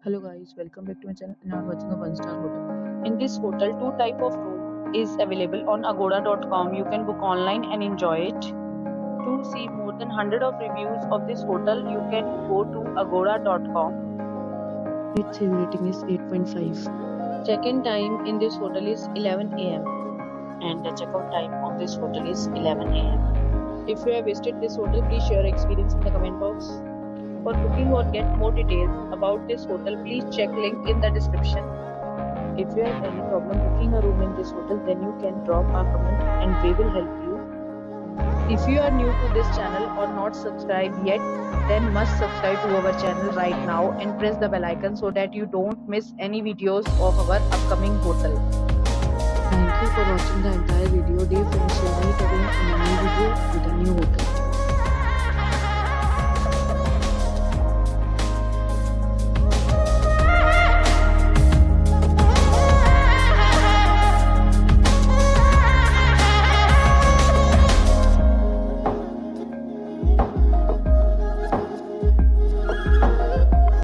Hello guys, welcome back to my channel and I'm watching a one-star hotel. In this hotel, two type of room is available on agoda.com. You can book online and enjoy it. To see more than 100 of reviews of this hotel, you can go to agoda.com. Its rating is 8.5. Check-in time in this hotel is 11 a.m. and the checkout time of this hotel is 11 a.m. If you have visited this hotel, please share your experience in the comment box. For booking or get more details about this hotel, please check link in the description. If you have any problem booking a room in this hotel, then you can drop a comment and we will help you. If you are new to this channel or not subscribed yet, then must subscribe to our channel right now and press the bell icon so that you don't miss any videos of our upcoming hotel. Thank you for watching the entire video. Dear friends, we'll meet again in a new video with a new hotel.